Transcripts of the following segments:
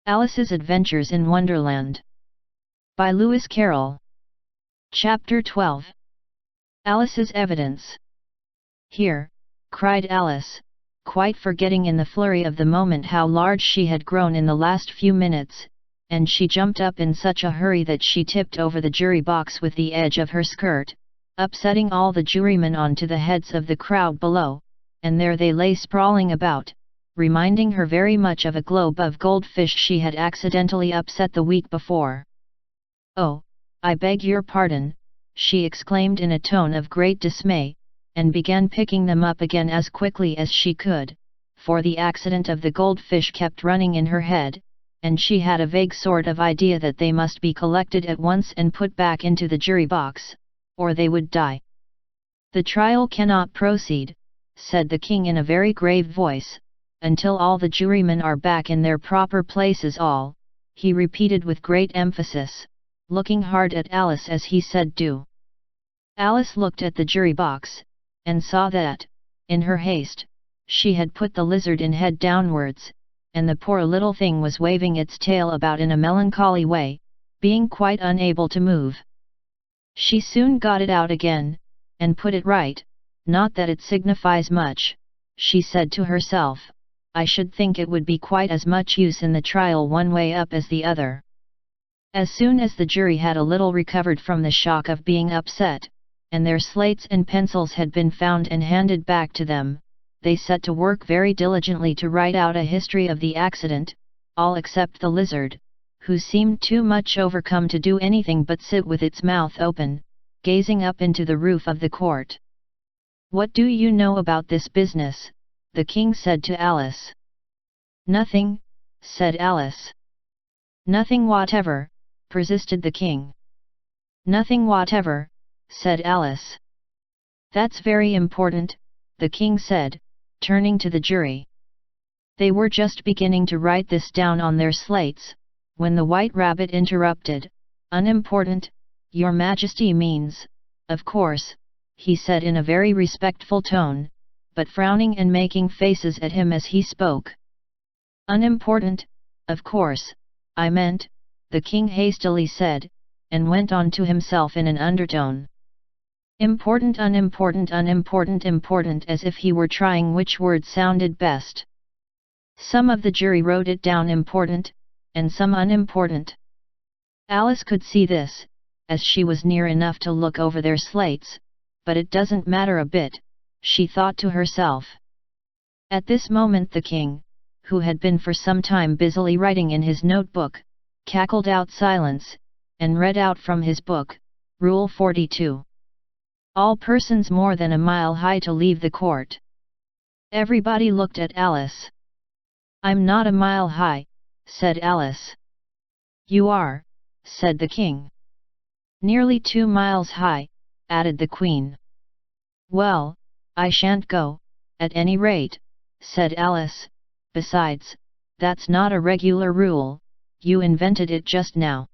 Alice's Adventures in Wonderland. By Lewis Carroll. Chapter 12. Alice's Evidence. Here, cried Alice, quite forgetting in the flurry of the moment how large she had grown in the last few minutes, and she jumped up in such a hurry that she tipped over the jury box with the edge of her skirt, upsetting all the jurymen onto the heads of the crowd below, and there they lay sprawling about, reminding her very much of a globe of goldfish she had accidentally upset the week before. "Oh, I beg your pardon," she exclaimed in a tone of great dismay, and began picking them up again as quickly as she could, for the accident of the goldfish kept running in her head, and she had a vague sort of idea that they must be collected at once and put back into the jury box, or they would die. "The trial cannot proceed," said the king in a very grave voice, "until all the jurymen are back in their proper places. All," he repeated with great emphasis, looking hard at Alice as he said "do." Alice looked at the jury box, and saw that, in her haste, she had put the lizard in head downwards, and the poor little thing was waving its tail about in a melancholy way, being quite unable to move. She soon got it out again, and put it right. "Not that it signifies much," she said to herself. "I should think it would be quite as much use in the trial one way up as the other." As soon as the jury had a little recovered from the shock of being upset, and their slates and pencils had been found and handed back to them, they set to work very diligently to write out a history of the accident, all except the lizard, who seemed too much overcome to do anything but sit with its mouth open, gazing up into the roof of the court. "What do you know about this business?" the king said to Alice. "Nothing," said Alice. "Nothing whatever," persisted the king. "Nothing whatever," said Alice. "That's very important," the king said, turning to the jury. They were just beginning to write this down on their slates, when the White Rabbit interrupted. "Unimportant, your Majesty means, of course," he said in a very respectful tone, but frowning and making faces at him as he spoke. "Unimportant, of course, I meant," the king hastily said, and went on to himself in an undertone. "Important, unimportant, unimportant, important," as if he were trying which word sounded best. Some of the jury wrote it down important, and some unimportant. Alice could see this, as she was near enough to look over their slates, but it doesn't matter a bit, she thought to herself. At this moment the king, who had been for some time busily writing in his notebook, cackled out silence, and read out from his book, Rule 42. "All persons more than a mile high to leave the court." Everybody looked at Alice. "I'm not a mile high," said Alice. "You are," said the king. "Nearly 2 miles high," added the queen. "Well, I shan't go, at any rate," said Alice. "Besides, that's not a regular rule, you invented it just now."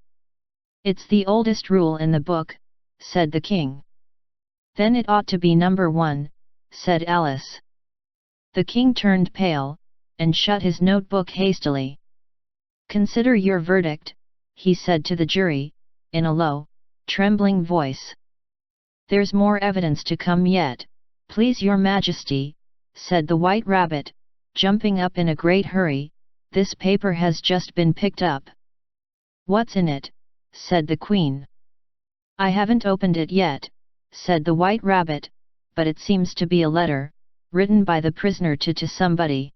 "It's the oldest rule in the book," said the king. "Then it ought to be number 1, said Alice. The king turned pale, and shut his notebook hastily. "Consider your verdict," he said to the jury, in a low, trembling voice. "There's more evidence to come yet, please your Majesty," said the White Rabbit, jumping up in a great hurry. "This paper has just been picked up." "What's in it?" said the Queen. "I haven't opened it yet," said the White Rabbit, "but it seems to be a letter, written by the prisoner to somebody."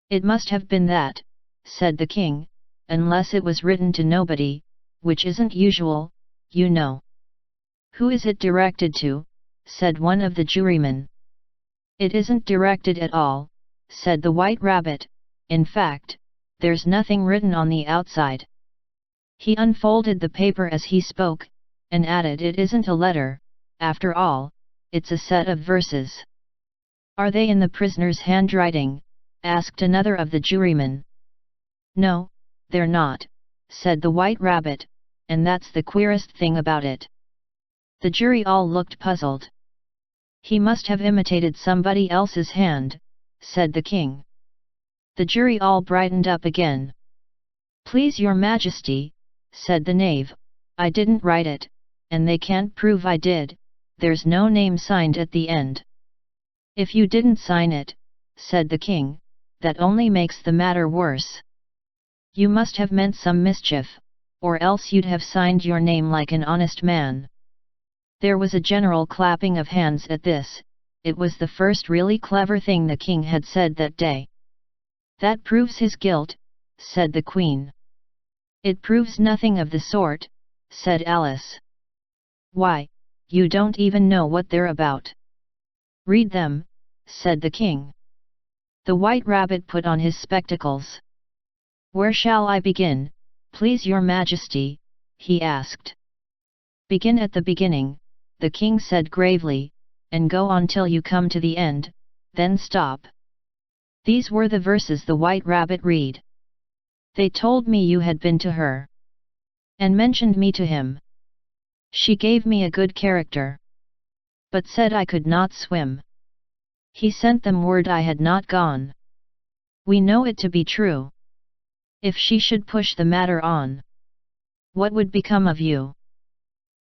"It must have been that," said the king, "unless it was written to nobody, which isn't usual, you know." "Who is it directed to?" said one of the jurymen. "It isn't directed at all," said the White Rabbit. "In fact, there's nothing written on the outside." He unfolded the paper as he spoke, and added, "It isn't a letter, after all, it's a set of verses." "Are they in the prisoner's handwriting?" asked another of the jurymen. "No, they're not," said the White Rabbit, "and that's the queerest thing about it." The jury all looked puzzled. "He must have imitated somebody else's hand," said the king. The jury all brightened up again. "Please your majesty," said the knave, "I didn't write it, and they can't prove I did, there's no name signed at the end." "If you didn't sign it," said the king, "that only makes the matter worse. You must have meant some mischief, or else you'd have signed your name like an honest man." There was a general clapping of hands at this. It was the first really clever thing the king had said that day. "That proves his guilt," said the queen. "It proves nothing of the sort," said Alice. "Why, you don't even know what they're about." "Read them," said the king. The White Rabbit put on his spectacles. "Where shall I begin, please your majesty?" he asked. "Begin at the beginning," the king said gravely, "and go on till you come to the end, then stop." These were the verses the White Rabbit read. "They told me you had been to her, and mentioned me to him. She gave me a good character, but said I could not swim. He sent them word I had not gone. We know it to be true. If she should push the matter on, what would become of you?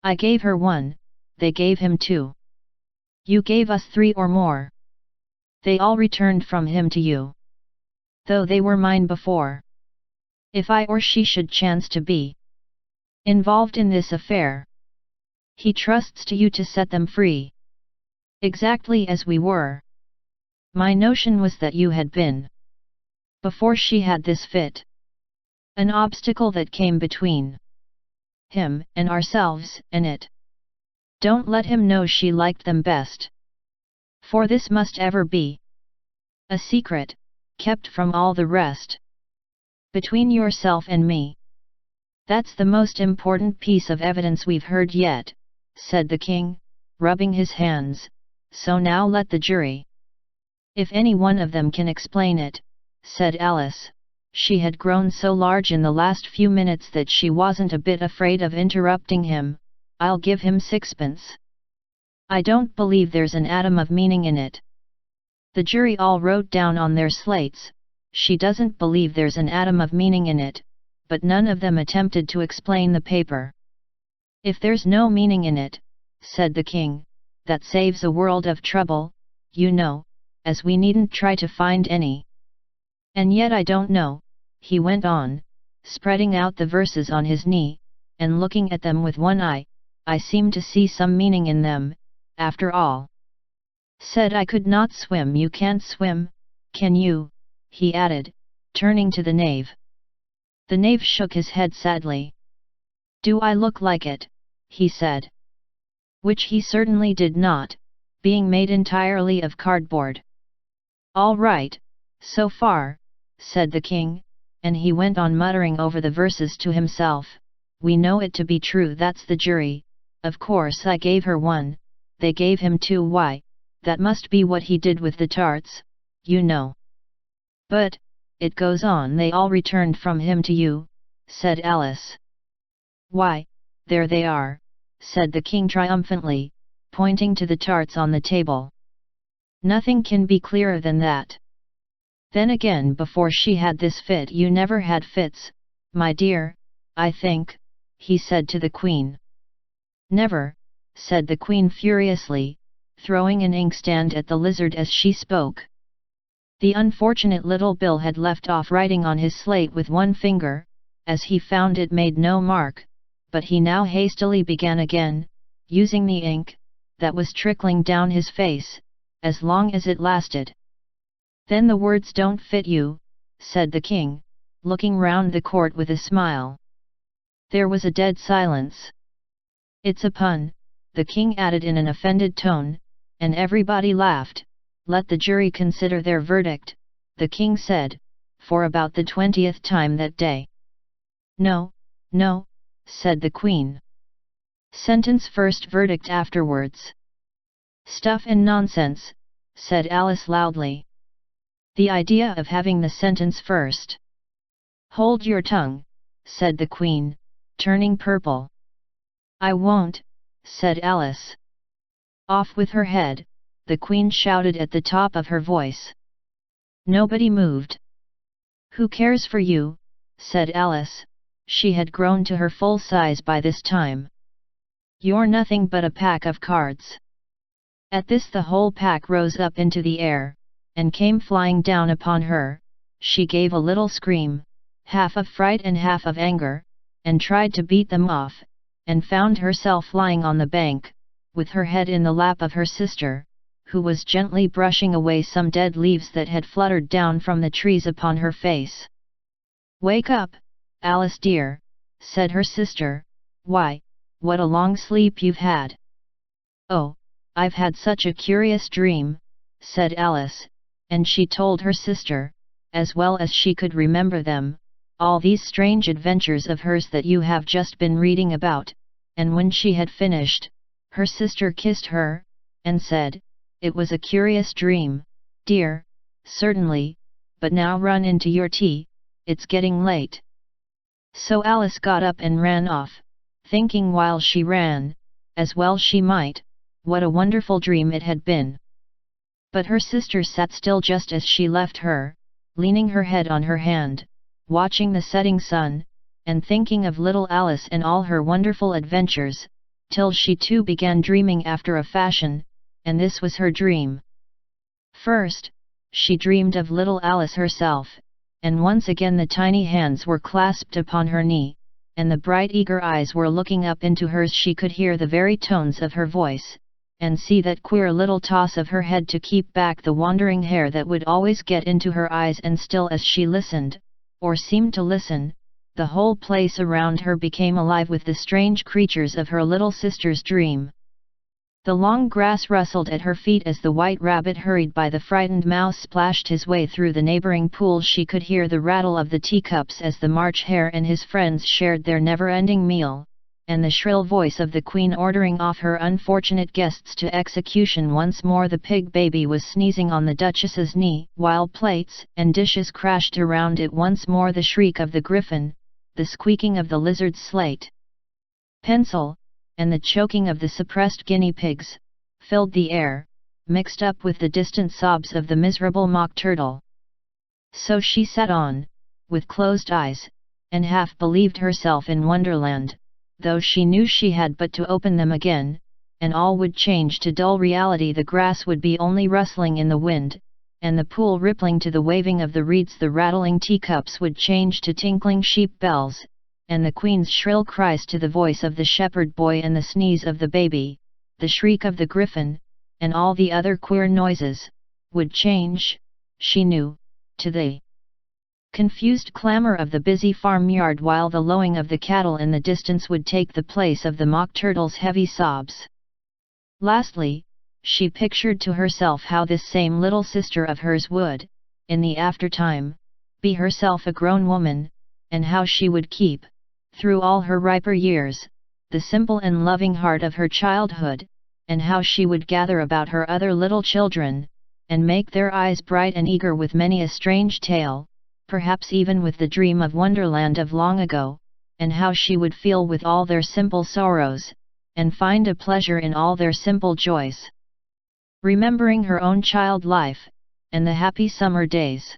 I gave her 1, they gave him 2. You gave us 3 or more. They all returned from him to you, though they were mine before. If I or she should chance to be involved in this affair, he trusts to you to set them free. Exactly as we were. My notion was that you had been, before she had this fit, an obstacle that came between him and ourselves and it. Don't let him know she liked them best. For this must ever be a secret, kept from all the rest. Between yourself and me. That's the most important piece of evidence we've heard yet," said the king, rubbing his hands, "so now let the jury. If any one of them can explain it," said Alice. She had grown so large in the last few minutes that she wasn't a bit afraid of interrupting him. "I'll give him 6pence. I don't believe there's an atom of meaning in it." The jury all wrote down on their slates, "She doesn't believe there's an atom of meaning in it," but none of them attempted to explain the paper. "If there's no meaning in it," said the king, "that saves a world of trouble, you know, as we needn't try to find any. And yet I don't know," he went on, spreading out the verses on his knee, and looking at them with one eye, "I seem to see some meaning in them, after all. Said I could not swim. You can't swim, can you?" he added, turning to the knave. The knave shook his head sadly. "Do I look like it?" he said. Which he certainly did not, being made entirely of cardboard. "All right, so far," said the king, and he went on muttering over the verses to himself. "We know it to be true, that's the jury. Of course I gave her 1, they gave him 2. Why, that must be what he did with the tarts, you know. But, it goes on, they all returned from him to you," said Alice. "Why, there they are," said the king triumphantly, pointing to the tarts on the table. "Nothing can be clearer than that. Then again, before she had this fit you never had fits, my dear, I think," he said to the queen. "Never," said the queen furiously, throwing an inkstand at the lizard as she spoke. The unfortunate little Bill had left off writing on his slate with one finger, as he found it made no mark, but he now hastily began again, using the ink, that was trickling down his face, as long as it lasted. "Then the words don't fit you," said the king, looking round the court with a smile. There was a dead silence. "It's a pun," the king added in an offended tone, and everybody laughed. "Let the jury consider their verdict," the king said, for about the 20th time that day. "No, no," said the queen. "Sentence first, verdict afterwards." "Stuff and nonsense," said Alice loudly. "The idea of having the sentence first." "Hold your tongue," said the queen, turning purple. "I won't," said Alice. "Off with her head," the queen shouted at the top of her voice. Nobody moved. "Who cares for you?" said Alice. She had grown to her full size by this time. "You're nothing but a pack of cards." At this the whole pack rose up into the air, and came flying down upon her. She gave a little scream, half of fright and half of anger, and tried to beat them off, and found herself lying on the bank, with her head in the lap of her sister, who was gently brushing away some dead leaves that had fluttered down from the trees upon her face. "Wake up, Alice dear," said her sister. "Why, what a long sleep you've had." "Oh, I've had such a curious dream," said Alice, and she told her sister, as well as she could remember them, all these strange adventures of hers that you have just been reading about, and when she had finished, her sister kissed her, and said, "It was a curious dream, dear." "Certainly, but now run into your tea, it's getting late." So Alice got up and ran off, thinking while she ran, as well she might, what a wonderful dream it had been. But her sister sat still just as she left her, leaning her head on her hand, watching the setting sun, and thinking of little Alice and all her wonderful adventures, till she too began dreaming after a fashion, and this was her dream. First, she dreamed of little Alice herself, and once again the tiny hands were clasped upon her knee, and the bright eager eyes were looking up into hers. She could hear the very tones of her voice, and see that queer little toss of her head to keep back the wandering hair that would always get into her eyes. And still as she listened, or seemed to listen, the whole place around her became alive with the strange creatures of her little sister's dream. The long grass rustled at her feet as the white rabbit hurried by. The frightened mouse splashed his way through the neighboring pool. She could hear the rattle of the teacups as the March Hare and his friends shared their never-ending meal, and the shrill voice of the Queen ordering off her unfortunate guests to execution. Once more the pig baby was sneezing on the Duchess's knee, while plates and dishes crashed around it. Once more the shriek of the griffin, the squeaking of the lizard's slate pencil, and the choking of the suppressed guinea pigs, filled the air, mixed up with the distant sobs of the miserable mock turtle. So she sat on, with closed eyes, and half believed herself in Wonderland, though she knew she had but to open them again, and all would change to dull reality. The grass would be only rustling in the wind, and the pool rippling to the waving of the reeds. The rattling teacups would change to tinkling sheep bells, and the Queen's shrill cries to the voice of the shepherd boy, and the sneeze of the baby, the shriek of the griffin, and all the other queer noises, would change, she knew, to the confused clamor of the busy farmyard, while the lowing of the cattle in the distance would take the place of the mock turtle's heavy sobs. Lastly, she pictured to herself how this same little sister of hers would, in the aftertime, be herself a grown woman, and how she would keep, through all her riper years, the simple and loving heart of her childhood, and how she would gather about her other little children, and make their eyes bright and eager with many a strange tale, perhaps even with the dream of Wonderland of long ago, and how she would feel with all their simple sorrows, and find a pleasure in all their simple joys. Remembering her own child life, and the happy summer days.